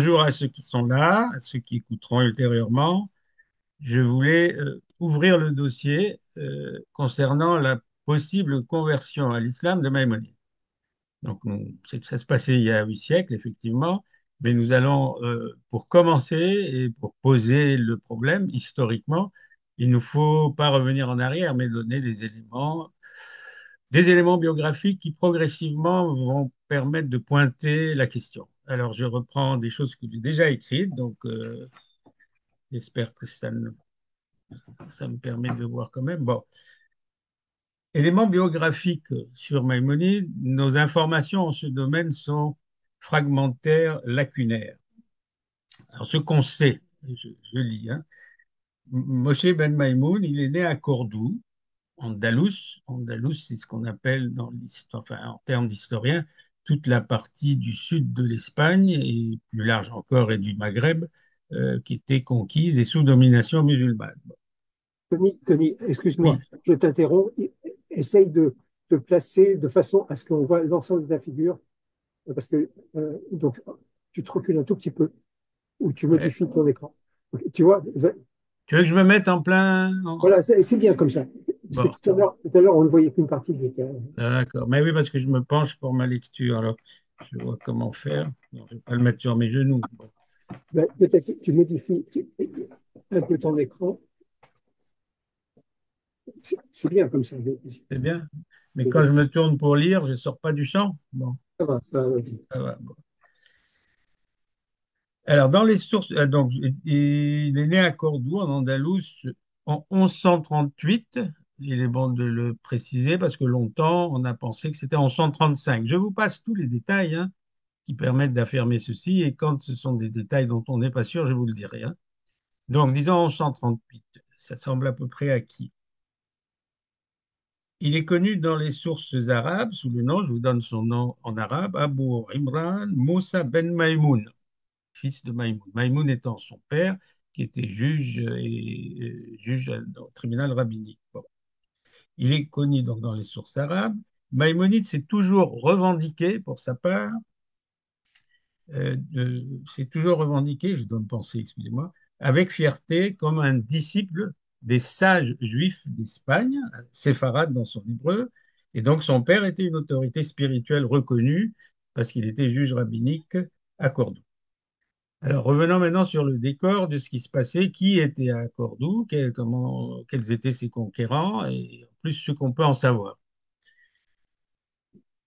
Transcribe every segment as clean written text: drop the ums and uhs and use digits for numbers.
bonjour à ceux qui sont là, à ceux qui écouteront ultérieurement. Je voulais ouvrir le dossier concernant la possible conversion à l'islam de Maïmonide. Donc, ça se passait il y a 8 siècles, effectivement, mais nous allons, pour commencer et pour poser le problème historiquement, il ne nous faut pas revenir en arrière, mais donner des éléments biographiques qui progressivement vont permettre de pointer la question. Alors, je reprends des choses que j'ai déjà écrites, donc j'espère que ça me permet de voir quand même. Bon, éléments biographiques sur Maïmonide, nos informations en ce domaine sont fragmentaires, lacunaires. Alors, ce qu'on sait, je lis, hein, Moshe Ben Maïmoun, il est né à Cordoue, Andalous. Andalous, c'est ce qu'on appelle dans l'histoire, enfin, en termes d'historien, toute la partie du sud de l'Espagne et plus large encore et du Maghreb qui était conquise et sous domination musulmane. Tony, excuse-moi, Oui, je t'interromps. Essaye de te placer de façon à ce qu'on voit l'ensemble de ta figure, parce que donc tu te recules un tout petit peu ou tu ouais. modifies ton écran. Ok, tu vois, Tu veux que je me mette en plein... voilà, c'est bien comme ça. Parce que Bon, tout à l'heure, on ne voyait qu'une partie du terrain. d'accord. Mais oui, parce que je me penche pour ma lecture. Alors, je vois comment faire. Non, je ne vais pas le mettre sur mes genoux. Bon, Ben, peut-être que tu modifies un peu ton écran. C'est bien comme ça. c'est bien. Mais quand je me tourne pour lire, je ne sors pas du champ. Bon, Ça va, ça va. ça va. Bon. Alors, dans les sources, donc, il est né à Cordoue, en Andalouse, en 1138. Il est bon de le préciser parce que longtemps, on a pensé que c'était en 1135. Je vous passe tous les détails hein, qui permettent d'affirmer ceci, et quand ce sont des détails dont on n'est pas sûr, je vous le dirai. Hein. Donc, disons 1138, ça semble à peu près acquis. Il est connu dans les sources arabes sous le nom, je vous donne son nom en arabe, Abu Imran Moussa ben Maïmoun, fils de Maïmoun. Maïmoun étant son père, qui était juge et juge au tribunal rabbinique. Bon. Il est connu donc dans les sources arabes. Maïmonide s'est toujours revendiqué pour sa part, s'est toujours revendiqué, je dois me penser, excusez-moi, avec fierté comme un disciple des sages juifs d'Espagne, séfarade dans son hébreu, et donc son père était une autorité spirituelle reconnue parce qu'il était juge rabbinique à Cordoue. Alors, revenons maintenant sur le décor de ce qui se passait, qui était à Cordoue, quels étaient ses conquérants, et en plus ce qu'on peut en savoir.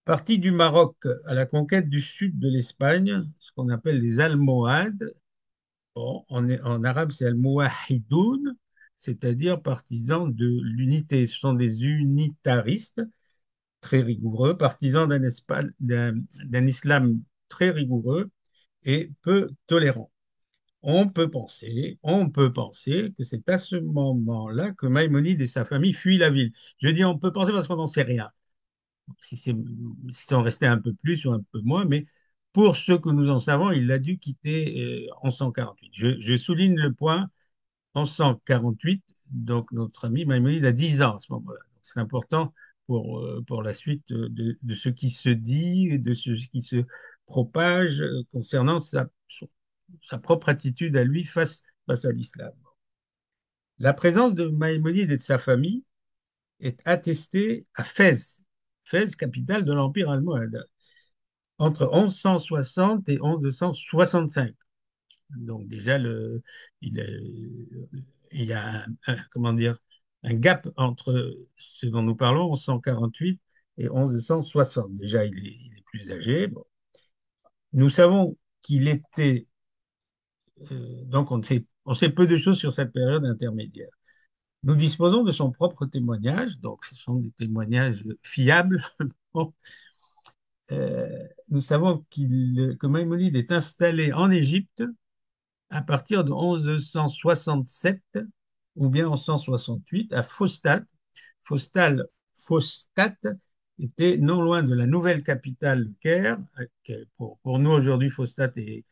Parti du Maroc à la conquête du sud de l'Espagne, ce qu'on appelle les Almohades, bon, en arabe c'est Al-Muwahidoun, c'est-à-dire partisans de l'unité. Ce sont des unitaristes très rigoureux, partisans d'un islam très rigoureux et peu tolérant. On peut penser que c'est à ce moment-là que Maïmonide et sa famille fuient la ville. Je dis on peut penser parce qu'on n'en sait rien. Si c'est en restait un peu plus ou un peu moins, mais pour ce que nous en savons, il a dû quitter en 148. Je souligne le point en 148, donc notre ami Maïmonide a 10 ans à ce moment-là. C'est important pour la suite de ce qui se dit et de ce qui se propage concernant sa propre attitude à lui face à l'islam. La présence de Maïmonide et de sa famille est attestée à Fès, Fès, capitale de l'Empire almohade, entre 1160 et 1165. Donc déjà, il, il y a comment dire, un gap entre ce dont nous parlons, 1148 et 1160. Déjà, il est plus âgé. Bon. Nous savons qu'il était, donc on sait peu de choses sur cette période intermédiaire. Nous disposons de son propre témoignage, donc ce sont des témoignages fiables. Bon, euh, nous savons que Maïmonide est installé en Égypte à partir de 1167 ou bien en 168 à Fostat. Fostat était non loin de la nouvelle capitale, le Caire. Pour nous aujourd'hui, Fostat est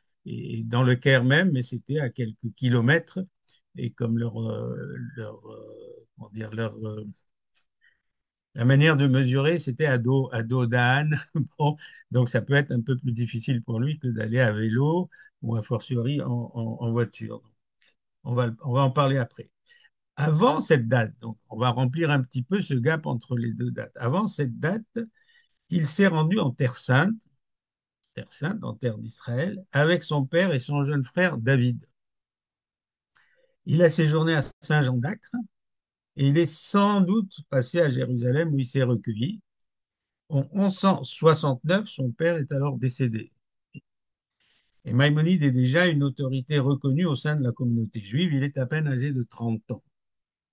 dans le Caire même, mais c'était à quelques kilomètres. Et comme comment dire, La manière de mesurer, c'était à dos d'âne. Bon, donc ça peut être un peu plus difficile pour lui que d'aller à vélo ou a fortiori en voiture. On va en parler après. Avant cette date, donc on va remplir un petit peu ce gap entre les deux dates. Avant cette date, il s'est rendu en Terre Sainte, en terre d'Israël, avec son père et son jeune frère David. Il a séjourné à Saint-Jean d'Acre et il est sans doute passé à Jérusalem où il s'est recueilli. En 1169, son père est alors décédé. Et Maïmonide est déjà une autorité reconnue au sein de la communauté juive. Il est à peine âgé de 30 ans.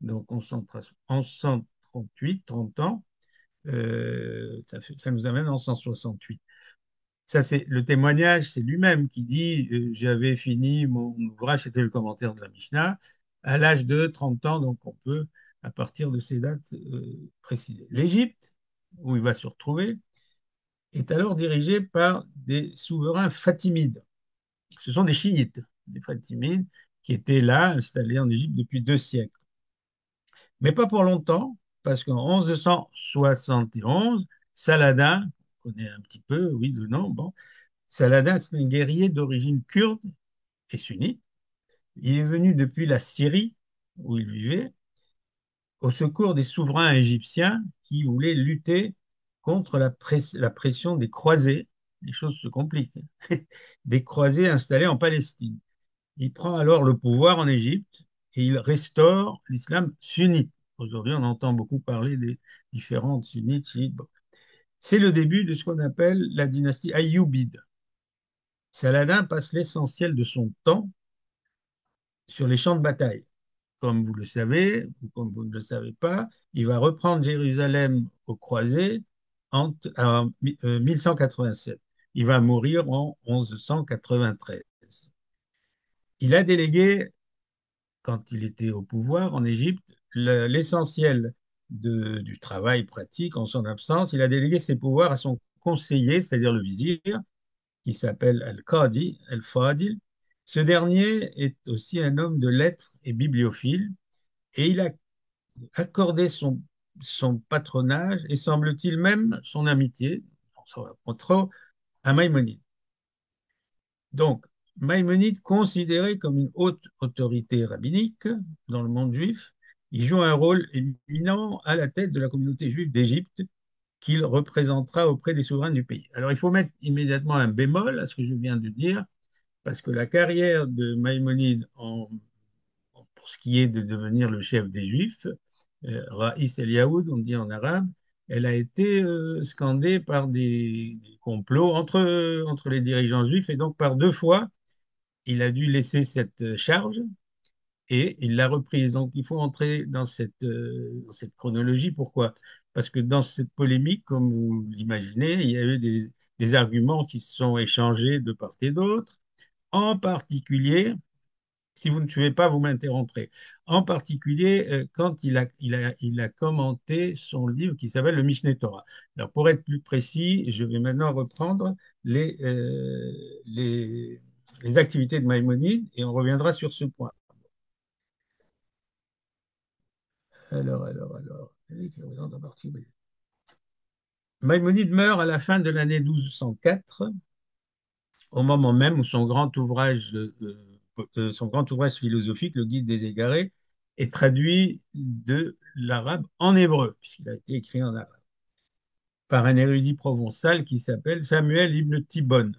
Donc 1138, 30 ans, ça nous amène en 168. Ça, c'est le témoignage, c'est lui-même qui dit j'avais fini mon ouvrage, c'était le commentaire de la Mishnah, à l'âge de 30 ans, donc on peut, à partir de ces dates, préciser. L'Égypte, où il va se retrouver, est alors dirigée par des souverains fatimides. Ce sont des chiites, des fatimides, qui étaient là, installés en Égypte depuis 2 siècles. Mais pas pour longtemps, parce qu'en 1171, Saladin, on connaît un petit peu, oui, de nom, bon, Saladin, c'est un guerrier d'origine kurde et sunnite. Il est venu depuis la Syrie, où il vivait, au secours des souverains égyptiens qui voulaient lutter contre la pression des croisés. Les choses se compliquent. Des croisés installés en Palestine. Il prend alors le pouvoir en Égypte et il restaure l'islam sunnite. Aujourd'hui, on entend beaucoup parler des différentes sunnites, chiites. Bon. C'est le début de ce qu'on appelle la dynastie ayyubide. Saladin passe l'essentiel de son temps sur les champs de bataille. Comme vous le savez, ou comme vous ne le savez pas, il va reprendre Jérusalem aux croisés en 1187. Il va mourir en 1193. Il a délégué, quand il était au pouvoir en Égypte, l'essentiel du travail pratique en son absence. Il a délégué ses pouvoirs à son conseiller, c'est-à-dire le vizir, qui s'appelle Al-Qadi, Al-Fadil. Ce dernier est aussi un homme de lettres et bibliophile, et il a accordé son patronage et semble-t-il même son amitié, on ne saura pas trop, à Maïmonide. Donc, Maïmonide, considéré comme une haute autorité rabbinique dans le monde juif, il joue un rôle éminent à la tête de la communauté juive d'Égypte qu'il représentera auprès des souverains du pays. Alors, il faut mettre immédiatement un bémol à ce que je viens de dire, parce que la carrière de Maïmonide pour ce qui est de devenir le chef des Juifs, Raïs El Yaoud, on dit en arabe, elle a été scandée par des complots entre les dirigeants juifs et donc par 2 fois, il a dû laisser cette charge et il l'a reprise. Donc il faut entrer dans cette chronologie. Pourquoi? Parce que dans cette polémique, comme vous l'imaginez, il y a eu des arguments qui se sont échangés de part et d'autre. En particulier, si vous ne suivez pas, vous m'interromprez. En particulier, quand il a commenté son livre qui s'appelle le Mishneh Torah. Alors, pour être plus précis, je vais maintenant reprendre les activités de Maïmonide et on reviendra sur ce point. Alors. Maïmonide meurt à la fin de l'année 1204, au moment même où son grand ouvrage philosophique, le Guide des égarés, est traduit de l'arabe en hébreu, puisqu'il a été écrit en arabe, par un érudit provençal qui s'appelle Samuel ibn Tibon,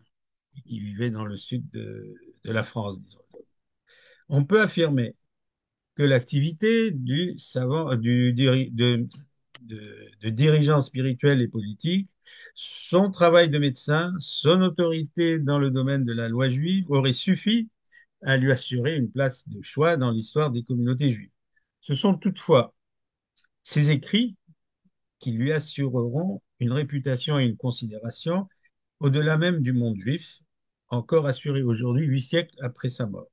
qui vivait dans le sud de la France, disons. On peut affirmer que l'activité du savant, de dirigeant spirituel et politique, son travail de médecin, son autorité dans le domaine de la loi juive auraient suffi à lui assurer une place de choix dans l'histoire des communautés juives. Ce sont toutefois ses écrits qui lui assureront une réputation et une considération au-delà même du monde juif, encore assuré aujourd'hui, 8 siècles après sa mort.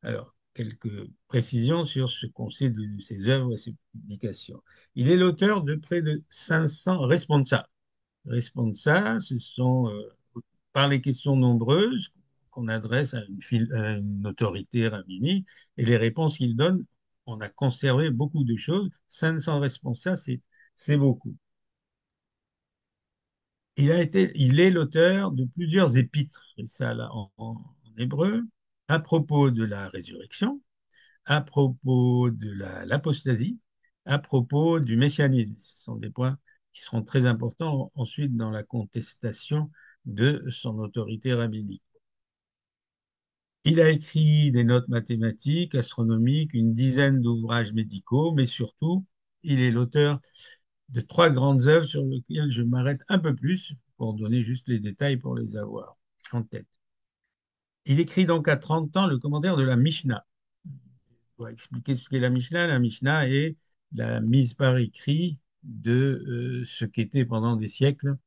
Alors, quelques précisions sur ce qu'on sait de ses œuvres et ses publications. Il est l'auteur de près de 500 responsa. Responsa, ce sont par les questions nombreuses qu'on adresse à une autorité rabbinique et les réponses qu'il donne, on a conservé beaucoup de choses. 500 responsa, C'est beaucoup. Il est l'auteur de plusieurs épîtres, et ça là, en hébreu, à propos de la résurrection, à propos de l'apostasie, à propos du messianisme. Ce sont des points qui seront très importants ensuite dans la contestation de son autorité rabbinique. Il a écrit des notes mathématiques, astronomiques, une dizaine d'ouvrages médicaux, mais surtout, il est l'auteur de trois grandes œuvres sur lesquelles je m'arrête un peu plus pour donner juste les détails pour les avoir en tête. Il écrit donc à 30 ans le commentaire de la Mishnah. Pour expliquer ce qu'est la Mishnah, est la mise par écrit de ce qu'était pendant des siècles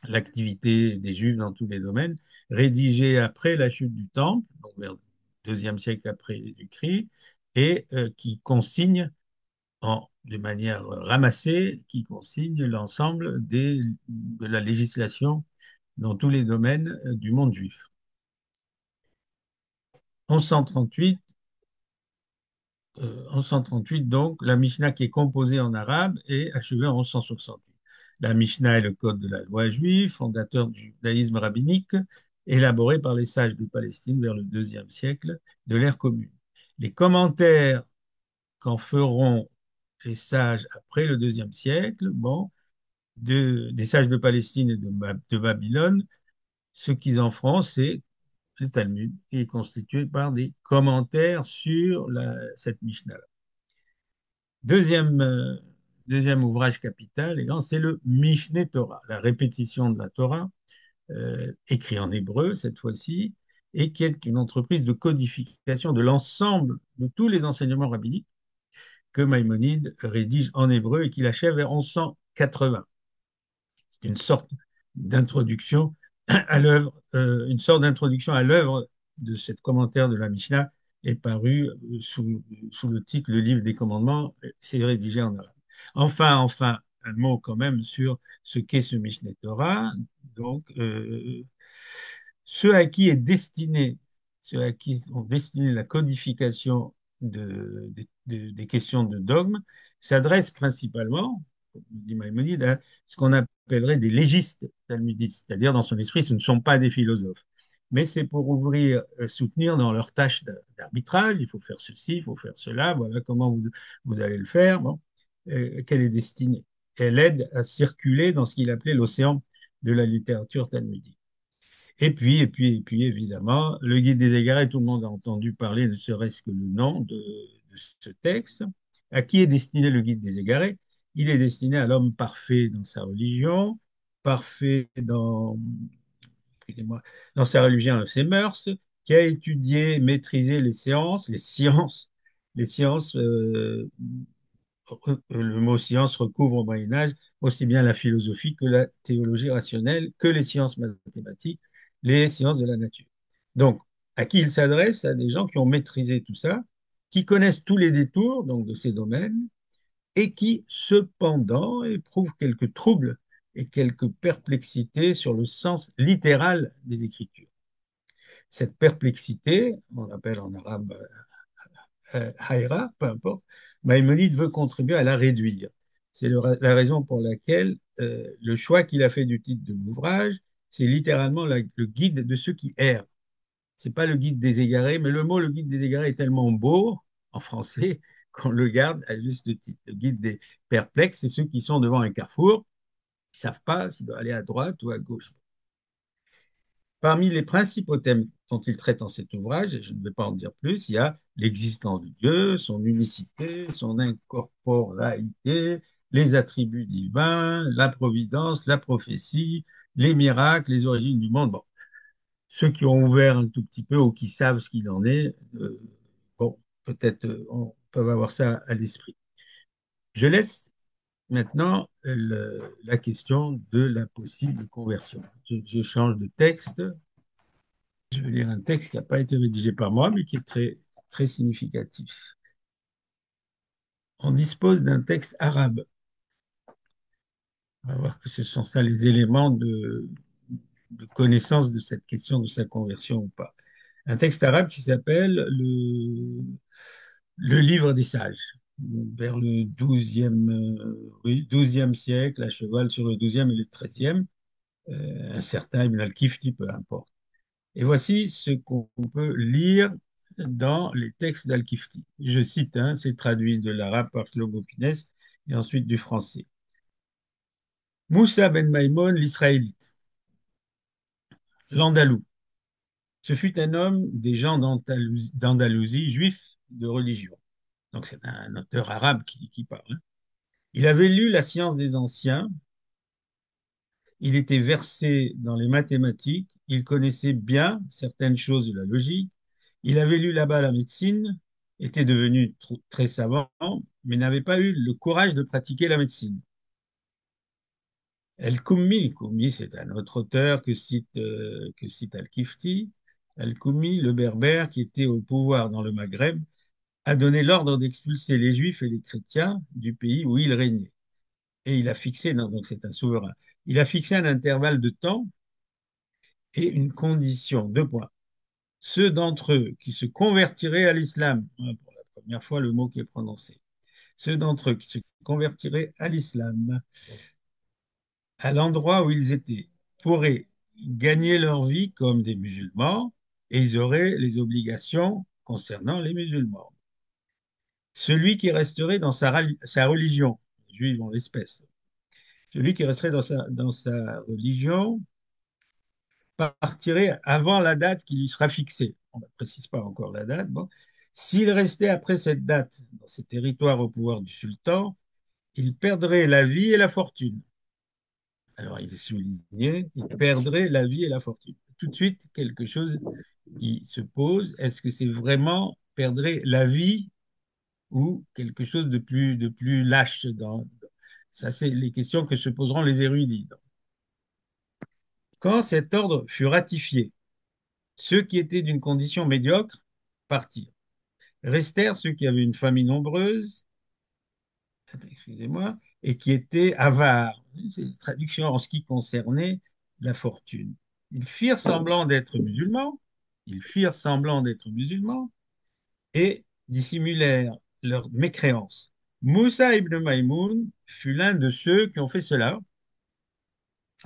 l'activité des Juifs dans tous les domaines, rédigée après la chute du Temple, donc vers le deuxième siècle après Jésus-Christ, et qui consigne de manière ramassée, qui consigne l'ensemble de la législation dans tous les domaines du monde juif. 1138, 1138, donc, la Mishnah qui est composée en arabe est achevée en 1168. La Mishnah est le code de la loi juive, fondateur du judaïsme rabbinique, élaboré par les sages de Palestine vers le deuxième siècle de l'ère commune. Les commentaires qu'en feront les sages après le deuxième siècle, bon, des sages de Palestine et de Babylone, ce qu'ils en feront, c'est le Talmud, qui est constitué par des commentaires sur cette Mishnah. Deuxième, deuxième ouvrage capital et grand, c'est le Mishneh Torah, la répétition de la Torah, écrit en hébreu cette fois-ci, et qui est une entreprise de codification de l'ensemble de tous les enseignements rabbiniques que Maïmonide rédige en hébreu et qu'il achève vers 1180. Une sorte d'introduction à l'œuvre, une sorte d'introduction à l'œuvre de cette commentaire de la Mishnah est paru sous le titre Le Livre des Commandements, c'est rédigé en arabe. Enfin, un mot quand même sur ce qu'est ce Mishneh Torah. Donc, ceux à qui est destiné, ceux à qui ont destiné la codification des questions de dogme s'adressent principalement, comme dit Maïmonide, à ce qu'on appellerait des légistes talmudistes, c'est-à-dire dans son esprit, ce ne sont pas des philosophes. Mais c'est pour ouvrir, soutenir dans leur tâche d'arbitrage, il faut faire ceci, il faut faire cela, voilà comment vous allez le faire, bon, qu'elle est destinée. Elle aide à circuler dans ce qu'il appelait l'océan de la littérature talmudique. Évidemment, le guide des égarés, tout le monde a entendu parler, ne serait-ce que le nom de ce texte. À qui est destiné le guide des égarés? Il est destiné à l'homme parfait dans sa religion, parfait excusez-moi, dans sa religion et ses mœurs, qui a étudié, maîtrisé les sciences, le mot science recouvre au Moyen Âge aussi bien la philosophie que la théologie rationnelle, que les sciences mathématiques, les sciences de la nature. Donc, à qui il s'adresse? À des gens qui ont maîtrisé tout ça, qui connaissent tous les détours donc, de ces domaines et qui, cependant, éprouvent quelques troubles et quelques perplexités sur le sens littéral des Écritures. Cette perplexité, on l'appelle en arabe Haïra, peu importe, Maïmonide veut contribuer à la réduire. C'est la raison pour laquelle le choix qu'il a fait du titre de l'ouvrage, c'est littéralement le guide de ceux qui errent. C'est pas le guide des égarés, mais le mot le guide des égarés est tellement beau en français qu'on le garde à juste titre. Le guide des perplexes, c'est ceux qui sont devant un carrefour, qui ne savent pas s'ils doivent aller à droite ou à gauche. Parmi les principaux thèmes dont il traite dans cet ouvrage, et je ne vais pas en dire plus, il y a l'existence de Dieu, son unicité, son incorporalité, les attributs divins, la providence, la prophétie, les miracles, les origines du monde. Bon, ceux qui ont ouvert un tout petit peu ou qui savent ce qu'il en est, bon, peut-être on peut avoir ça à l'esprit. Je laisse maintenant la question de la possible conversion. Je change de texte. Je vais lire un texte qui n'a pas été rédigé par moi, mais qui est très significatif. On dispose d'un texte arabe. On va voir que ce sont ça les éléments de connaissance de cette question de sa conversion ou pas. Un texte arabe qui s'appelle le Livre des Sages. vers le 12e, oui, 12 siècle, à cheval sur le 12e et le 13e, un certain Ibn al-Kifti, peu importe. Et voici ce qu'on peut lire dans les textes d'Al-Kifti. Je cite, hein, c'est traduit de l'arabe par Shlomo Pines et ensuite du français. Moussa ben Maïmon, l'Israélite, l'Andalou. Ce fut un homme des gens d'Andalousie, juif de religion. Donc c'est un auteur arabe qui parle, hein. Il avait lu la science des anciens, il était versé dans les mathématiques, il connaissait bien certaines choses de la logique, il avait lu là-bas la médecine, était devenu très savant, mais n'avait pas eu le courage de pratiquer la médecine. El-Koumi, c'est un autre auteur que cite Al-Kifti. Al-Koumi, le berbère qui était au pouvoir dans le Maghreb, a donné l'ordre d'expulser les juifs et les chrétiens du pays où il régnait. Et il a fixé, non, donc c'est un souverain, il a fixé un intervalle de temps et une condition, deux points. Ceux d'entre eux qui se convertiraient à l'islam, hein, pour la première fois le mot qui est prononcé, ceux d'entre eux qui se convertiraient à l'islam, à l'endroit où ils étaient, pourraient gagner leur vie comme des musulmans et ils auraient les obligations concernant les musulmans. Celui qui resterait dans sa religion, juive en l'espèce, celui qui resterait dans sa religion partirait avant la date qui lui sera fixée. On ne précise pas encore la date. Bon. S'il restait après cette date dans ces territoires au pouvoir du sultan, il perdrait la vie et la fortune. Alors, il est souligné, il perdrait la vie et la fortune. Tout de suite, quelque chose qui se pose, est-ce que c'est vraiment perdrait la vie ou quelque chose de plus lâche ça, c'est les questions que se poseront les érudits. Quand cet ordre fut ratifié, ceux qui étaient d'une condition médiocre partirent. Restèrent ceux qui avaient une famille nombreuse, excusez-moi, et qui étaient avares. C'est une traduction en ce qui concernait la fortune. Ils firent semblant d'être musulmans, ils firent semblant d'être musulmans et dissimulèrent leur mécréance. Moussa ibn Maïmoun fut l'un de ceux qui ont fait cela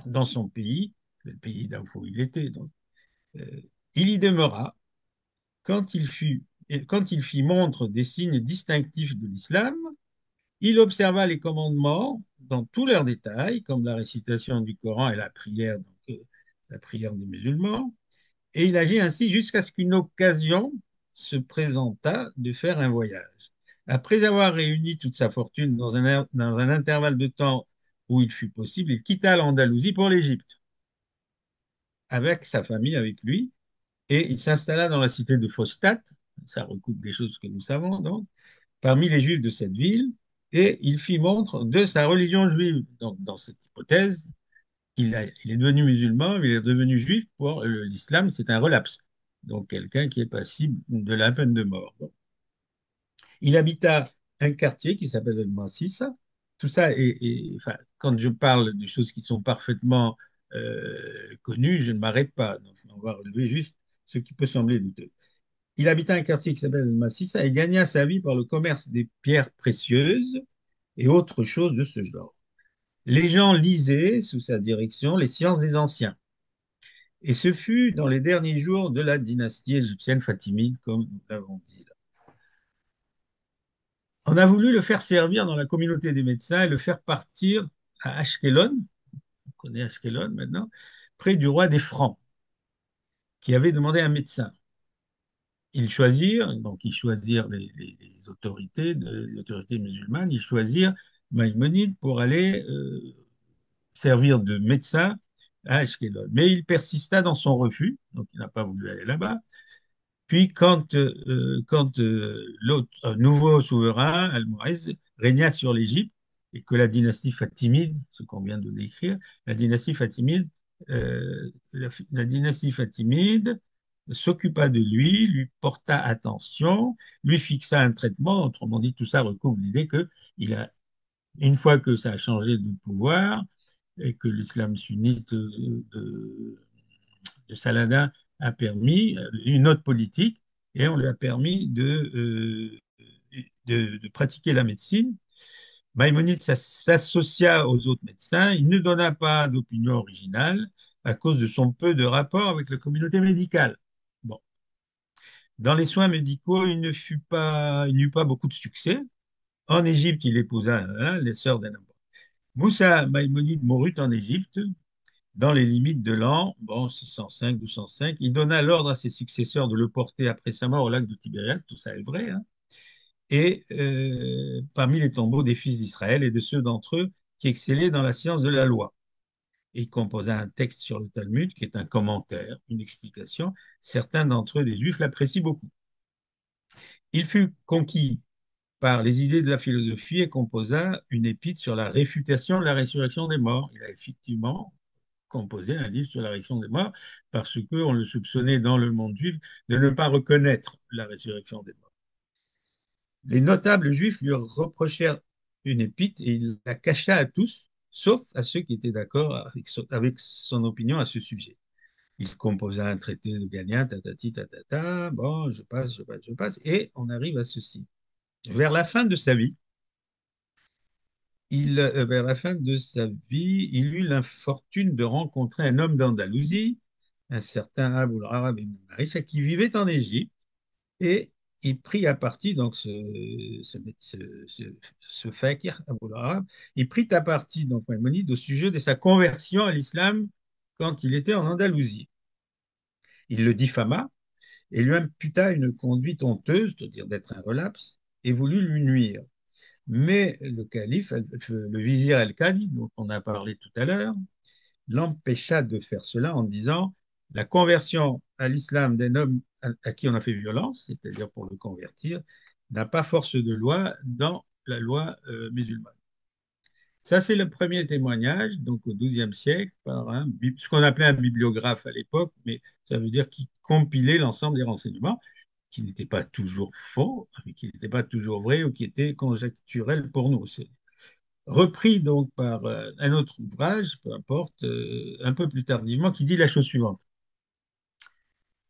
dans son pays, le pays où il était. Donc, euh, il y demeura quand quand il fit montre des signes distinctifs de l'islam, il observa les commandements dans tous leurs détails, comme la récitation du Coran et la prière, donc, la prière des musulmans, et il agit ainsi jusqu'à ce qu'une occasion se présenta de faire un voyage. Après avoir réuni toute sa fortune dans un intervalle de temps où il fut possible, il quitta l'Andalousie pour l'Égypte, avec sa famille avec lui, et il s'installa dans la cité de Fostat, ça recoupe des choses que nous savons donc, parmi les juifs de cette ville, et il fit montre de sa religion juive. Donc, dans cette hypothèse, il est devenu musulman, mais il est devenu juif pour l'islam, c'est un relapse. Donc, quelqu'un qui est passible de la peine de mort. Bon. Il habita un quartier qui s'appelle El Massissa. Tout ça enfin, quand je parle de choses qui sont parfaitement connues, je ne m'arrête pas. Donc, on va relever juste ce qui peut sembler douteux. Il habita un quartier qui s'appelle El Massissa et gagna sa vie par le commerce des pierres précieuses et autres choses de ce genre. Les gens lisaient sous sa direction les sciences des anciens. Et ce fut dans les derniers jours de la dynastie égyptienne fatimide, comme nous l'avons dit là. On a voulu le faire servir dans la communauté des médecins et le faire partir à Ashkelon, on connaît Ashkelon maintenant, près du roi des Francs, qui avait demandé un médecin. Ils choisirent les autorités musulmanes, ils choisirent Maïmonide pour aller servir de médecin à Ashkelon. Mais il persista dans son refus, donc il n'a pas voulu aller là-bas. Puis, quand l'autre nouveau souverain, Almoez, régna sur l'Égypte et que la dynastie fatimide, ce qu'on vient de décrire, la dynastie fatimide, la dynastie fatimide s'occupa de lui, lui porta attention, lui fixa un traitement. Autrement dit, tout ça recouvre l'idée que une fois que ça a changé de pouvoir et que l'islam sunnite de Saladin a permis une autre politique et on lui a permis de pratiquer la médecine, Maïmonide s'associa aux autres médecins. Il ne donna pas d'opinion originale à cause de son peu de rapport avec la communauté médicale. Bon. Dans les soins médicaux, il n'eut pas beaucoup de succès. En Égypte, il épousa les sœurs d'un homme. Moussa Maïmonide mourut en Égypte dans les limites de l'an 605-1205. Il donna l'ordre à ses successeurs de le porter après sa mort au lac de Tibériade, tout ça est vrai, hein, et parmi les tombeaux des fils d'Israël et de ceux d'entre eux qui excellaient dans la science de la loi. Et il composa un texte sur le Talmud qui est un commentaire, une explication. Certains d'entre eux, des Juifs, l'apprécient beaucoup. Il fut conquis par les idées de la philosophie et composa une épître sur la réfutation de la résurrection des morts. Il a effectivement composé un livre sur la résurrection des morts parce qu'on le soupçonnait dans le monde juif de ne pas reconnaître la résurrection des morts. Les notables juifs lui reprochèrent une épître et il la cacha à tous, sauf à ceux qui étaient d'accord avec son opinion à ce sujet. Il composa un traité de Galien, tatati, tatata, bon, je passe, et on arrive à ceci. Vers la fin de sa vie, vers la fin de sa vie, il eut l'infortune de rencontrer un homme d'Andalousie, un certain Aboul Arab ibn Marisha, qui vivait en Égypte, et il prit à partie, donc ce fakir, Aboul Arab, il prit à partie donc Maïmonide au sujet de sa conversion à l'islam quand il était en Andalousie. Il le diffama et lui imputa une conduite honteuse, c'est-à-dire d'être un relapse, et voulut lui nuire. Mais le calife, le vizir Al-Qadi, dont on a parlé tout à l'heure, l'empêcha de faire cela en disant la conversion à l'islam d'un homme à qui on a fait violence, c'est-à-dire pour le convertir, n'a pas force de loi dans la loi musulmane. Ça, c'est le premier témoignage, donc au XIIe siècle, par ce qu'on appelait un bibliographe à l'époque, mais ça veut dire qu'il compilait l'ensemble des renseignements, qui n'étaient pas toujours faux, mais qui n'étaient pas toujours vrais ou qui étaient conjecturels pour nous. C'est repris donc par un autre ouvrage, peu importe, un peu plus tardivement, qui dit la chose suivante.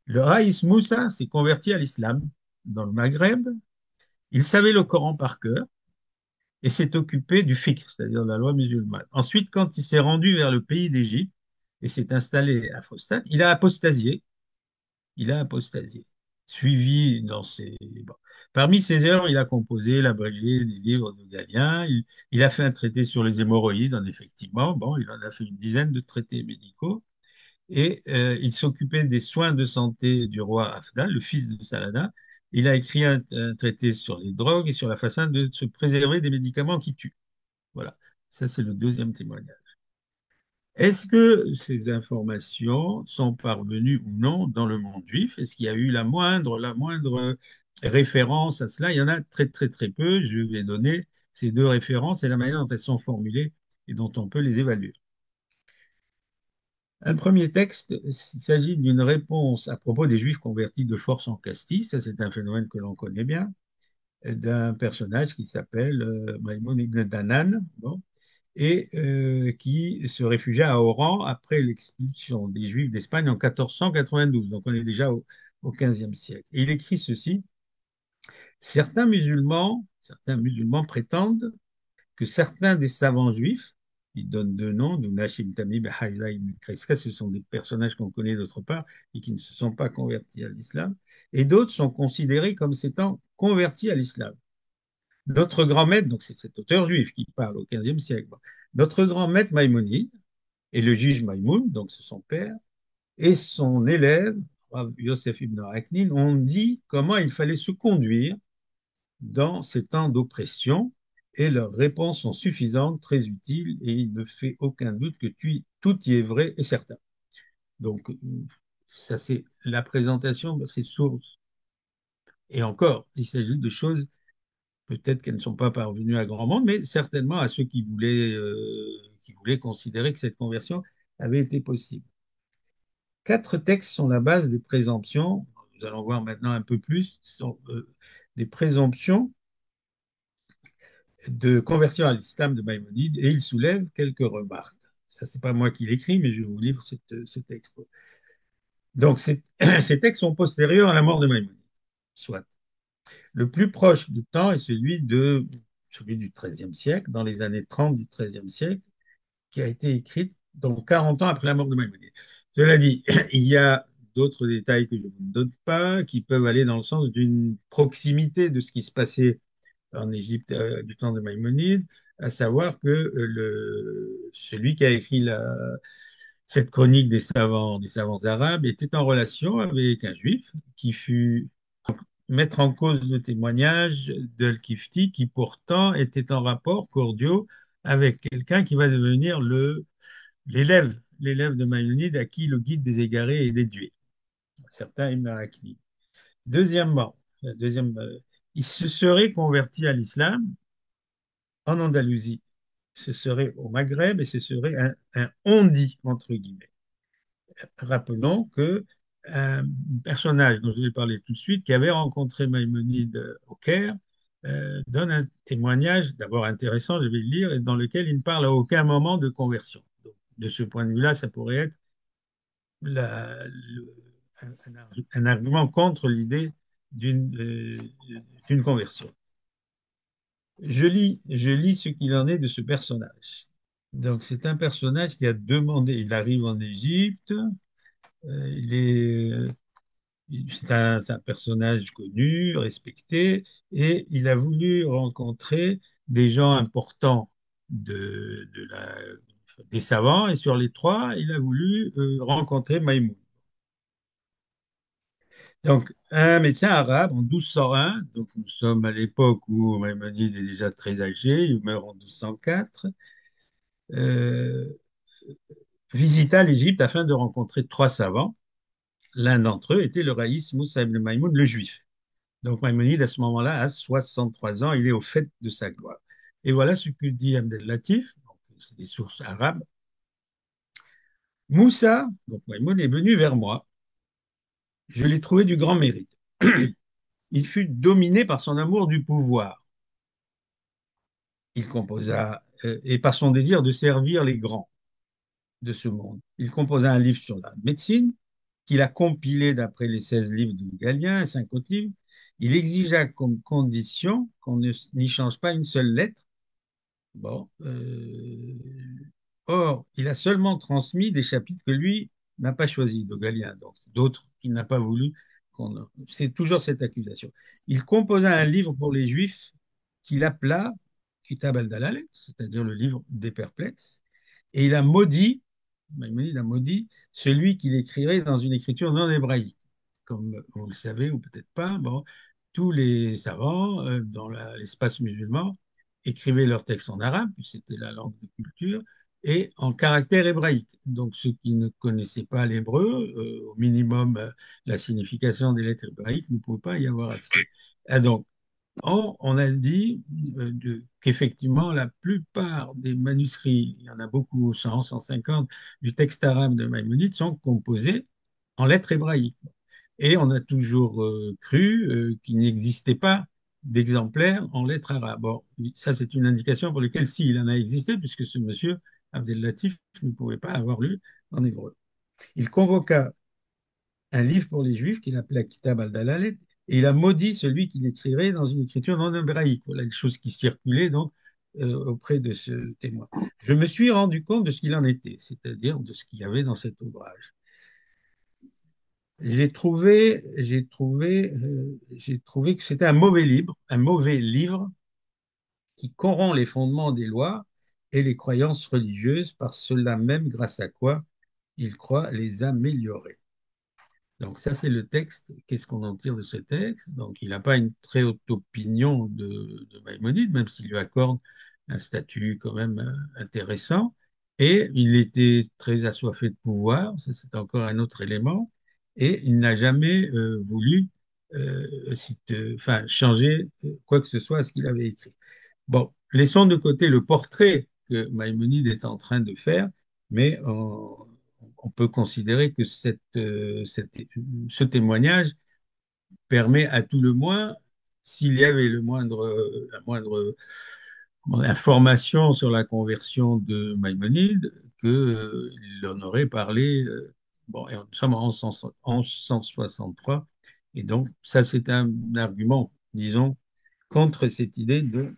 Le Raïs Moussa s'est converti à l'islam dans le Maghreb. Il savait le Coran par cœur et s'est occupé du fiqh, c'est-à-dire de la loi musulmane. Ensuite, quand il s'est rendu vers le pays d'Égypte et s'est installé à Fostat, il a apostasié. Il a apostasié. Suivi dans ses... Bon. Parmi ses œuvres, il a composé l'abrégé des livres de Galien. Il a fait un traité sur les hémorroïdes, effectivement. Bon, il en a fait une dizaine de traités médicaux. Et il s'occupait des soins de santé du roi Afdal, le fils de Saladin. Il a écrit un traité sur les drogues et sur la façon de se préserver des médicaments qui tuent. Voilà, ça c'est le deuxième témoignage. Est-ce que ces informations sont parvenues ou non dans le monde juif? Est-ce qu'il y a eu la moindre référence à cela? Il y en a très très très peu. Je vais donner ces deux références et la manière dont elles sont formulées et dont on peut les évaluer. Un premier texte, il s'agit d'une réponse à propos des Juifs convertis de force en Castille. Ça, c'est un phénomène que l'on connaît bien, d'un personnage qui s'appelle Maïmoun ibn Danan, bon, et qui se réfugia à Oran après l'expulsion des Juifs d'Espagne en 1492. Donc, on est déjà au XVe siècle. Et il écrit ceci. Certains musulmans prétendent que certains des savants juifs, ils donnent deux noms, Nashim Tamib et Haïza ibn Kreska, ce sont des personnages qu'on connaît d'autre part et qui ne se sont pas convertis à l'islam, et d'autres sont considérés comme s'étant convertis à l'islam. Notre grand maître, donc c'est cet auteur juif qui parle au XVe siècle, notre grand maître Maïmonide et le juge Maïmoun, donc c'est son père, et son élève, Yosef ibn Aknin, ont dit comment il fallait se conduire dans ces temps d'oppression et leurs réponses sont suffisantes, très utiles et il ne fait aucun doute que tout y est vrai et certain. Donc, ça c'est la présentation de ces sources. Et encore, il s'agit de choses peut-être qu'elles ne sont pas parvenues à grand monde, mais certainement à ceux qui voulaient considérer que cette conversion avait été possible. Quatre textes sont la base des présomptions. Nous allons voir maintenant un peu plus. Ce sont des présomptions de conversion à l'islam de Maïmonide et il soulève quelques remarques. Ça, c'est pas moi qui l'écris, mais je vais vous lire ce texte. Donc, ces textes sont postérieurs à la mort de Maïmonide, soit. Le plus proche du temps est celui du XIIIe siècle, dans les années 30 du XIIIe siècle, qui a été écrite donc 40 ans après la mort de Maïmonide. Cela dit, il y a d'autres détails que je ne vous donne pas qui peuvent aller dans le sens d'une proximité de ce qui se passait en Égypte du temps de Maïmonide, à savoir que celui qui a écrit cette chronique des savants arabes, était en relation avec un juif qui fut mettre en cause le témoignage d'Al-Kifti, qui pourtant était en rapport cordiaux avec quelqu'un qui va devenir l'élève de Maïmonide à qui le guide des égarés est déduit, un certain Ibn Arakli. Deuxièmement, il se serait converti à l'islam en Andalousie. Ce serait au Maghreb et ce serait un on-dit, entre guillemets. Rappelons que un personnage dont je vais parler tout de suite, qui avait rencontré Maïmonide au Caire, donne un témoignage d'abord intéressant, je vais le lire, et dans lequel il ne parle à aucun moment de conversion. Donc, de ce point de vue-là, ça pourrait être la- le- un argument contre l'idée d'une conversion. Je lis ce qu'il en est de ce personnage. Donc, c'est un personnage qui a demandé, il arrive en Égypte, il est c'est un personnage connu, respecté, et il a voulu rencontrer des gens importants de, de la, des savants, et sur les trois, il a voulu rencontrer Maïmoun. Donc, un médecin arabe en 1201, donc nous sommes à l'époque où Maïmonide est déjà très âgé, il meurt en 1204, euh, visita l'Égypte afin de rencontrer trois savants. L'un d'entre eux était le raïs Moussa ibn Maïmoun, le juif. Donc Maïmonide, à ce moment-là, a 63 ans, il est au fait de sa gloire. Et voilà ce que dit Abdel Latif, c'est des sources arabes. Moussa, donc Maïmoun, est venu vers moi. Je l'ai trouvé du grand mérite. Il fut dominé par son amour du pouvoir. Il composa, et par son désir de servir les grands de ce monde. Il composa un livre sur la médecine, qu'il a compilé d'après les 16 livres de Galien et 5 autres livres. Il exigea comme condition qu'on n'y change pas une seule lettre. Bon, or, il a seulement transmis des chapitres que lui n'a pas choisis, de Galien, donc d'autres qu'il n'a pas voulu qu'on. C'est toujours cette accusation. Il composa un livre pour les Juifs qu'il appela Kitab al-Dalal, c'est-à-dire le livre des perplexes, et il a maudit, Maïmonide a maudit, celui qui l'écrirait dans une écriture non hébraïque. Comme vous le savez, ou peut-être pas, bon, tous les savants dans l'espace musulman écrivaient leurs textes en arabe, puisque c'était la langue de culture, et en caractère hébraïque. Donc ceux qui ne connaissaient pas l'hébreu, au minimum la signification des lettres hébraïques, ne pouvaient pas y avoir accès. Ah, donc, on a dit qu'effectivement, la plupart des manuscrits, il y en a beaucoup, 100, 150, du texte arabe de Maïmonide sont composés en lettres hébraïques. Et on a toujours cru qu'il n'existait pas d'exemplaires en lettres arabes. Bon, ça, c'est une indication pour laquelle, si, il en a existé, puisque ce monsieur, Abdel Latif, ne pouvait pas avoir lu en hébreu. Il convoqua un livre pour les Juifs qu'il appela Kitab al-Dalalet, et il a maudit celui qui l'écrirait dans une écriture non hébraïque. Voilà une chose qui circulait donc auprès de ce témoin. Je me suis rendu compte de ce qu'il en était, c'est-à-dire de ce qu'il y avait dans cet ouvrage. J'ai trouvé que c'était un mauvais livre qui corrompt les fondements des lois et les croyances religieuses, par cela même grâce à quoi il croit les améliorer. Donc ça, c'est le texte. Qu'est-ce qu'on en tire de ce texte? Donc il n'a pas une très haute opinion de Maïmonide, même s'il lui accorde un statut quand même intéressant. Et il était très assoiffé de pouvoir, ça c'est encore un autre élément. Et il n'a jamais voulu enfin, changer quoi que ce soit à ce qu'il avait écrit. Bon, laissons de côté le portrait que Maïmonide est en train de faire, mais on peut considérer que ce témoignage permet à tout le moins, s'il y avait la moindre information sur la conversion de Maïmonide, qu'il en aurait parlé. Bon, et nous sommes en 1163, et donc ça c'est un argument disons, contre cette idée de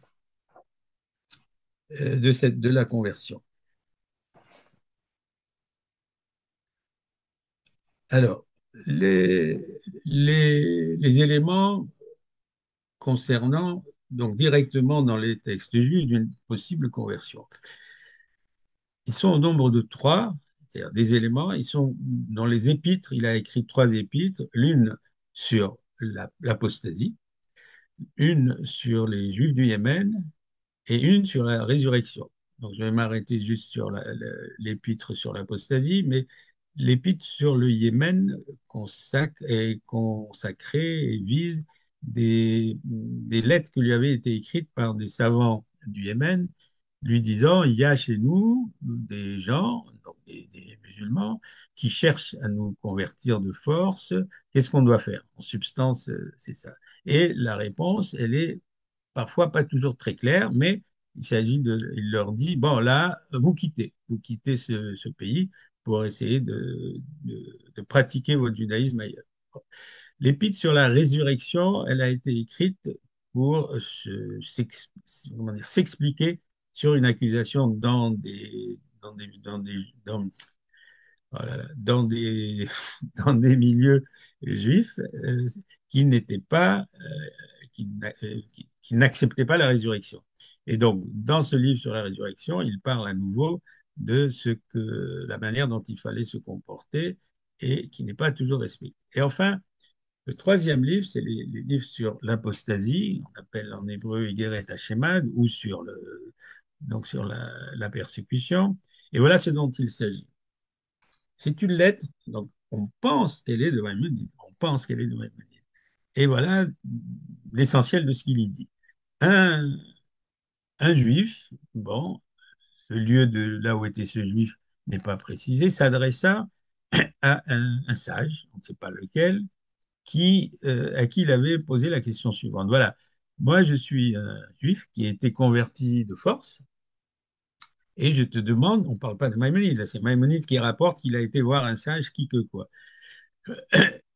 la conversion. Alors, les, les éléments concernant, donc directement dans les textes juifs, d'une possible conversion. Ils sont au nombre de trois, c'est-à-dire des éléments. Ils sont dans les épîtres. Il a écrit trois épîtres, l'une sur l'apostasie, une sur les Juifs du Yémen et une sur la résurrection. Donc je vais m'arrêter juste sur l'épître sur l'apostasie, mais l'épître sur le Yémen est consacrée et vise des lettres qui lui avaient été écrites par des savants du Yémen lui disant, il y a chez nous des gens, donc des musulmans, qui cherchent à nous convertir de force. Qu'est-ce qu'on doit faire? En substance, c'est ça. Et la réponse, elle est parfois pas toujours très claire, mais il leur dit, bon là, vous quittez ce pays pour essayer de pratiquer votre judaïsme ailleurs. L'épître sur la résurrection, elle a été écrite pour comment dire, s'expliquer sur une accusation oh là là, dans des milieux juifs qui n'étaient pas, qui n'acceptaient pas la résurrection. Et donc, dans ce livre sur la résurrection, il parle à nouveau de la manière dont il fallait se comporter et qui n'est pas toujours respectée. Et enfin, le troisième livre, c'est les livres sur l'apostasie, on appelle en hébreu Igeret Hashemad, ou donc sur la persécution. Et voilà ce dont il s'agit. C'est une lettre, donc on pense qu'elle est de Maïmonide. On pense qu'elle est de Maïmonide. Et voilà l'essentiel de ce qu'il y dit. Un, un juif, bon, le lieu de là où était ce juif n'est pas précisé, s'adressa à un sage, on ne sait pas lequel, à qui il avait posé la question suivante. Voilà, moi je suis un juif qui a été converti de force, et je te demande, on ne parle pas de Maïmonide, c'est Maïmonide qui rapporte qu'il a été voir un sage qui que quoi.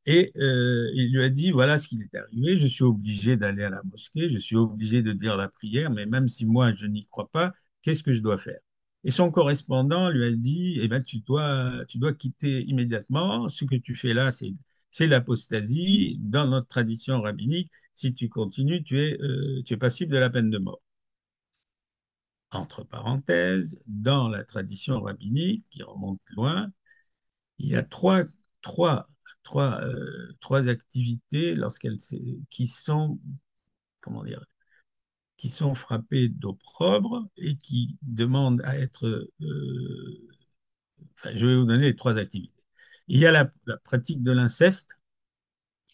Et il lui a dit, voilà ce qui est arrivé, je suis obligé d'aller à la mosquée, je suis obligé de dire la prière, mais même si moi je n'y crois pas, qu'est-ce que je dois faire? Et son correspondant lui a dit, eh ben, tu dois quitter immédiatement, ce que tu fais là, c'est l'apostasie. Dans notre tradition rabbinique, si tu continues, tu es passible de la peine de mort. Entre parenthèses, dans la tradition rabbinique, qui remonte loin, il y a trois, trois activités qui sont, comment dire, qui sont frappées d'opprobre et qui demandent à être. Enfin, je vais vous donner les trois activités. Il y a la pratique de l'inceste,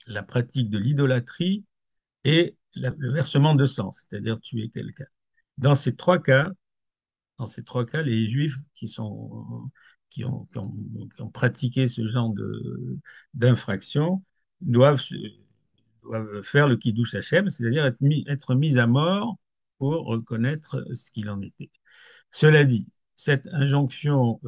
la pratique de l'idolâtrie et le versement de sang, c'est-à-dire tuer quelqu'un. Dans ces trois cas, dans ces trois cas, les Juifs qui ont pratiqué ce genre d'infraction doivent, doivent faire le Kiddush Hashem, c'est-à-dire être mis à mort pour reconnaître ce qu'il en était. Cela dit, cette injonction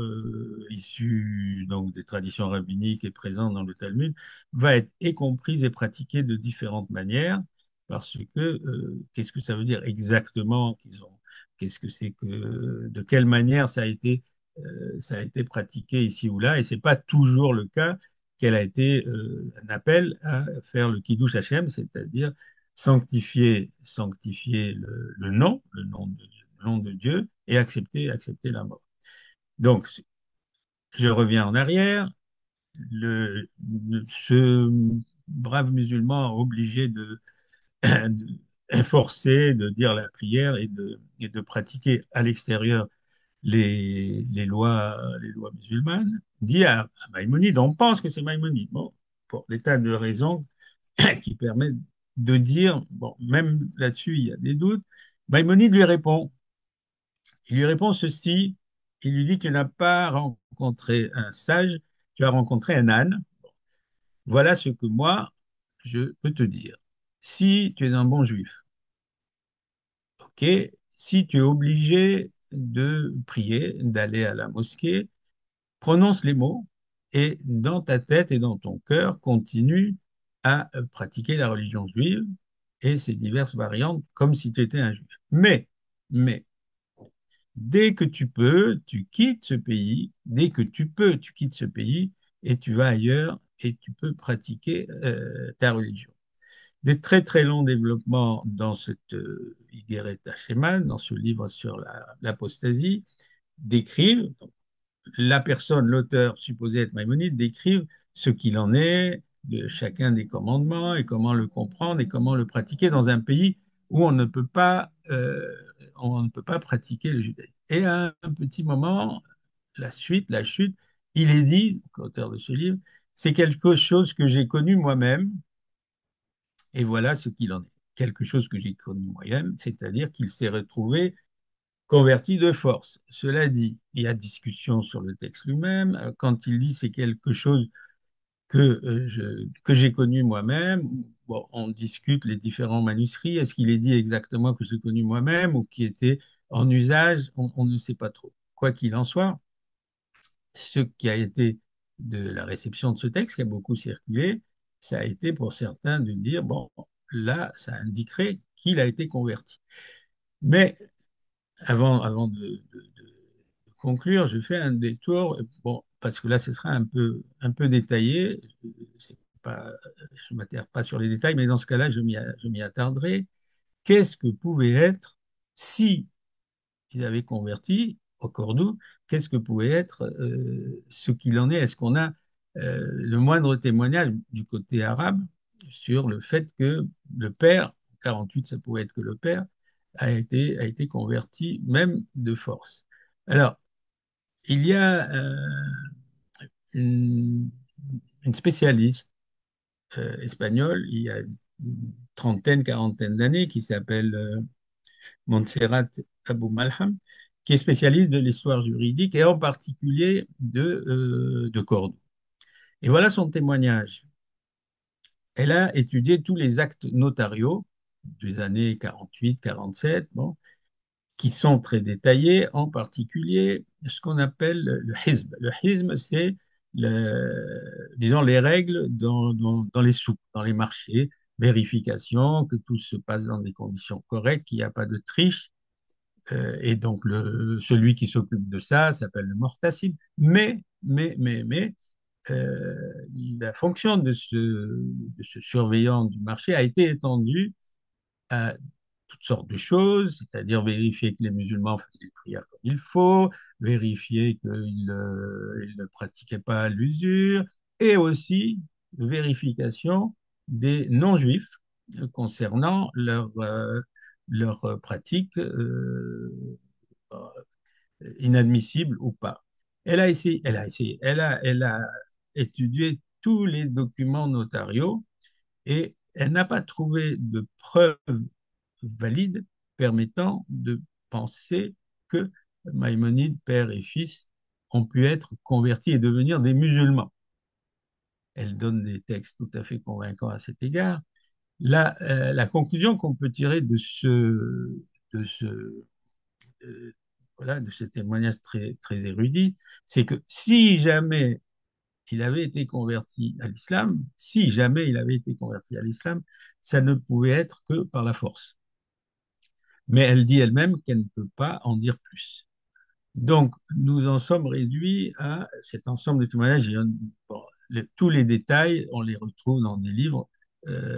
issue donc des traditions rabbiniques et présente dans le Talmud va être et comprise et pratiquée de différentes manières parce que qu'est-ce que ça veut dire exactement qu'est-ce que c'est que de quelle manière ça a été pratiqué ici ou là et c'est pas toujours le cas qu'elle a été un appel à faire le Kiddush Hashem, c'est-à-dire sanctifier le nom de Dieu et accepter la mort. Donc, je reviens en arrière. Ce brave musulman obligé forcé de dire la prière et de pratiquer à l'extérieur les lois musulmanes, dit à Maïmonide, on pense que c'est Maïmonide, bon, pour des tas de raisons qui permettent de dire, bon, même là-dessus, il y a des doutes. Maïmonide lui répond, il lui répond ceci, il lui dit que tu n'as pas rencontré un sage, tu as rencontré un âne. Voilà ce que moi, je peux te dire. Si tu es un bon juif, ok, si tu es obligé de prier, d'aller à la mosquée, prononce les mots et dans ta tête et dans ton cœur, continue à pratiquer la religion juive et ses diverses variantes comme si tu étais un juif. Mais, dès que tu peux, tu quittes ce pays. Dès que tu peux, tu quittes ce pays et tu vas ailleurs et tu peux pratiquer ta religion. Des très très longs développements dans cette Igeret Hacheman, dans ce livre sur l'apostasie, décrivent, la personne, l'auteur supposé être Maïmonide, décrivent ce qu'il en est de chacun des commandements et comment le comprendre et comment le pratiquer dans un pays où on ne peut pas pratiquer le judaïsme. Et à un petit moment, la chute, il est dit, l'auteur de ce livre, c'est quelque chose que j'ai connu moi-même, et voilà ce qu'il en est. Quelque chose que j'ai connu moi-même, c'est-à-dire qu'il s'est retrouvé converti de force. Cela dit, il y a discussion sur le texte lui-même. Quand il dit c'est quelque chose que j'ai connu moi-même, bon, on discute les différents manuscrits. Est-ce qu'il est dit exactement que j'ai connu moi-même ou qui était en usage? On ne sait pas trop. Quoi qu'il en soit, ce qui a été de la réception de ce texte, qui a beaucoup circulé, ça a été pour certains de dire, bon, là, ça indiquerait qu'il a été converti. Mais avant de conclure, je fais un détour, bon, parce que là, ce sera un peu détaillé. C'est pas, je ne m'attarde pas sur les détails, mais dans ce cas-là, je m'y attarderai. Qu'est-ce que pouvait être si ils avaient converti au Cordoue, qu'est-ce que pouvait être ce qu'il en est? Est-ce qu'on a le moindre témoignage du côté arabe sur le fait que le père, 48, ça pouvait être que le père, a été converti même de force. Alors, il y a une, une spécialiste espagnole, il y a une trentaine, quarantaine d'années, qui s'appelle Montserrat Abou Malham, qui est spécialiste de l'histoire juridique et en particulier de Cordoue. Et voilà son témoignage. Elle a étudié tous les actes notariaux des années 48, 47, bon, qui sont très détaillés, en particulier ce qu'on appelle le hizb. Le hizb, c'est disons, les règles dans les souks, dans les marchés, vérification, que tout se passe dans des conditions correctes, qu'il n'y a pas de triche, et donc, celui qui s'occupe de ça s'appelle le mortassim. Mais, euh, la fonction de ce surveillant du marché a été étendue à toutes sortes de choses, c'est-à-dire vérifier que les musulmans faisaient les prières comme il faut, vérifier qu'ils ils ne pratiquaient pas l'usure, et aussi vérification des non-juifs concernant leur pratique inadmissible ou pas. Elle a étudié tous les documents notariaux et elle n'a pas trouvé de preuves valides permettant de penser que Maïmonide, père et fils, ont pu être convertis et devenir des musulmans. Elle donne des textes tout à fait convaincants à cet égard. La conclusion qu'on peut tirer de ce voilà, de ce témoignage très, très érudit, c'est que si jamais il avait été converti à l'islam, si jamais il avait été converti à l'islam, ça ne pouvait être que par la force. Mais elle dit elle-même qu'elle ne peut pas en dire plus. Donc, nous en sommes réduits à cet ensemble de témoignages. Bon, tous les détails, on les retrouve dans des livres,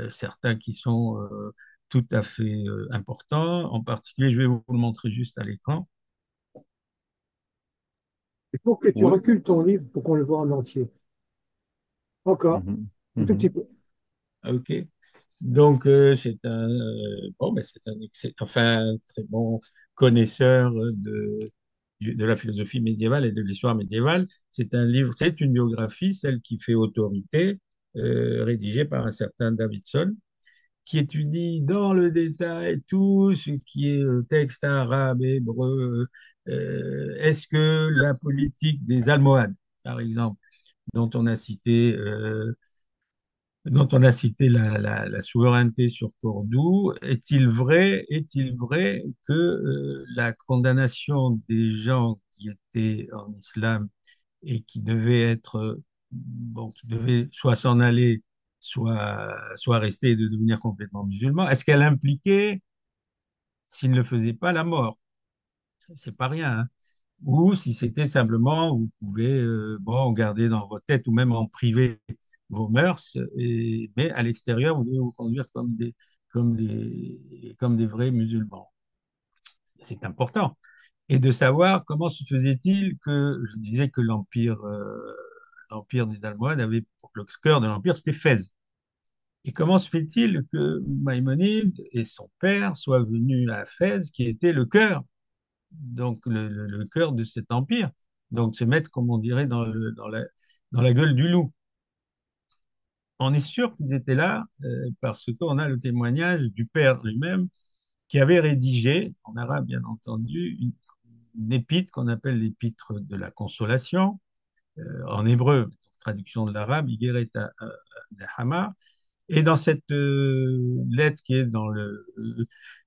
certains qui sont tout à fait importants. En particulier, je vais vous le montrer juste à l'écran. Il faut que tu Oui. recules ton livre pour qu'on le voit en entier. Encore, Mhm. un tout petit Mhm. peu. OK. Donc, bon, ben, c'est un enfin, un très bon connaisseur de la philosophie médiévale et de l'histoire médiévale. C'est un livre, c'est une biographie, celle qui fait autorité, rédigée par un certain Davidson, qui étudie dans le détail tout ce qui est texte arabe, hébreu. Est-ce que la politique des Almohades, par exemple, dont on a cité dont on a cité la souveraineté sur Cordoue, est-il vrai que la condamnation des gens qui étaient en islam et qui devaient être, bon, qui devaient soit s'en aller, soit resté et de devenir complètement musulman? Est-ce qu'elle impliquait, s'il ne le faisait pas, la mort? C'est pas rien, hein. Ou si c'était simplement, vous pouvez bon, garder dans votre tête ou même en privé vos mœurs, mais à l'extérieur, vous devez vous conduire comme des vrais musulmans. C'est important. Et de savoir comment se faisait-il que, je disais que l'empire des Almohades avait, le cœur de l'empire, c'était Fès. Et comment se fait-il que Maïmonide et son père soient venus à Fès, qui était le cœur, donc le cœur de cet empire, donc se mettre, comme on dirait, dans la gueule du loup. On est sûr qu'ils étaient là parce qu'on a le témoignage du père lui-même qui avait rédigé, en arabe bien entendu, une épître qu'on appelle l'épître de la consolation, en hébreu, traduction de l'arabe, Igereta Nehama. Et dans cette lettre qui est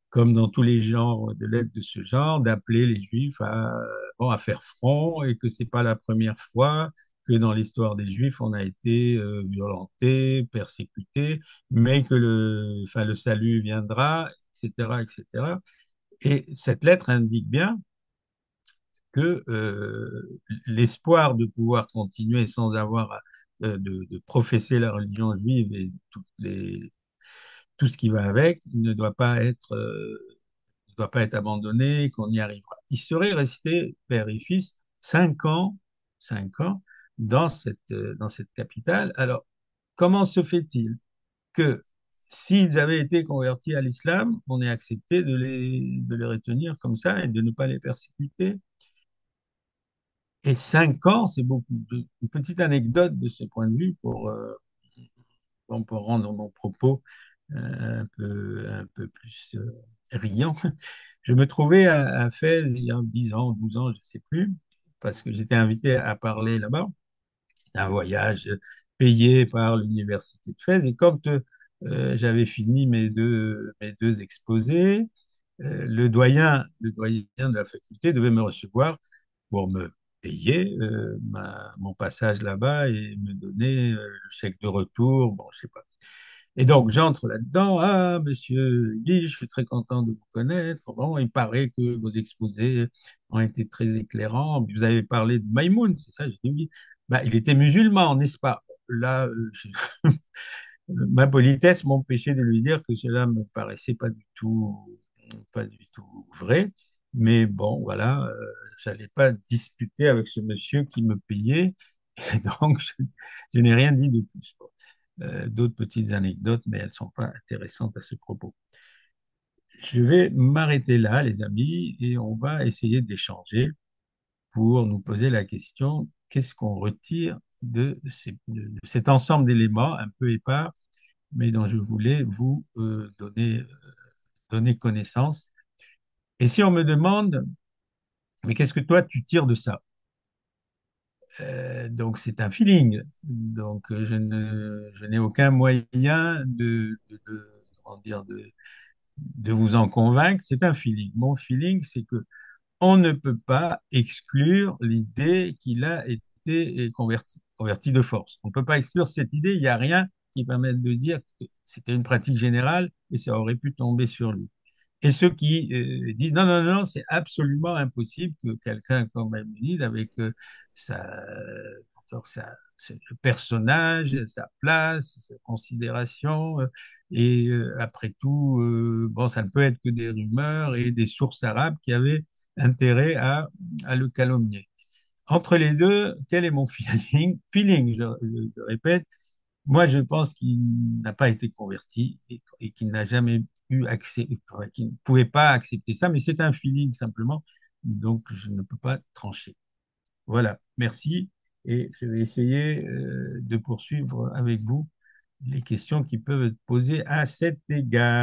comme dans tous les genres de lettres de ce genre, d'appeler les Juifs bon, à faire front et que c'est pas la première fois que dans l'histoire des Juifs on a été violenté, persécuté, mais que enfin, le salut viendra, etc., etc. Et cette lettre indique bien que l'espoir de pouvoir continuer sans avoir de professer la religion juive et tout ce qui va avec ne doit pas être abandonné, qu'on y arrivera. Il serait resté, père et fils, 5 ans, 5 ans dans cette capitale. Alors, comment se fait-il que s'ils avaient été convertis à l'islam, on ait accepté de les retenir comme ça et de ne pas les persécuter? Et 5 ans, c'est beaucoup. Une petite anecdote de ce point de vue pour rendre mon propos un peu plus riant. Je me trouvais à Fès il y a 10 ans, 12 ans, je ne sais plus, parce que j'étais invité à parler là-bas. C'est un voyage payé par l'université de Fès. Et quand j'avais fini mes deux exposés, le doyen de la faculté devait me recevoir pour me payer mon passage là-bas et me donner le chèque de retour. Bon, je sais pas. Et donc, j'entre là-dedans. Ah, monsieur Guy, je suis très content de vous connaître. Bon, il paraît que vos exposés ont été très éclairants. Vous avez parlé de Maïmoun, c'est ça? J'ai dit oui. Bah, il était musulman, n'est-ce pas? Là, ma politesse m'empêchait de lui dire que cela me paraissait pas du tout vrai. Mais bon, voilà, j'allais pas disputer avec ce monsieur qui me payait. Et donc, je n'ai rien dit de plus. Bon. D'autres petites anecdotes, mais elles sont pas intéressantes à ce propos. Je vais m'arrêter là, les amis, et on va essayer d'échanger pour nous poser la question, qu'est-ce qu'on retire de cet ensemble d'éléments un peu épars, mais dont je voulais vous donner connaissance. Et si on me demande, mais qu'est-ce que toi tu tires de ça? Donc c'est un feeling. Donc je n'ai aucun moyen comment dire, de vous en convaincre. C'est un feeling. Mon feeling, c'est que on ne peut pas exclure l'idée qu'il a été converti de force. On ne peut pas exclure cette idée. Il n'y a rien qui permette de dire que c'était une pratique générale et ça aurait pu tomber sur lui. Et ceux qui disent non, non, non, c'est absolument impossible que quelqu'un comme Maïmonide, avec le personnage, sa place, sa considération, et après tout, bon, ça ne peut être que des rumeurs et des sources arabes qui avaient intérêt à le calomnier. Entre les deux, quel est mon feeling? Feeling, je répète, moi, je pense qu'il n'a pas été converti et qu'il n'a jamais eu accès, enfin, qu'il ne pouvait pas accepter ça, mais c'est un feeling simplement, donc je ne peux pas trancher. Voilà, merci, et je vais essayer de poursuivre avec vous les questions qui peuvent être posées à cet égard.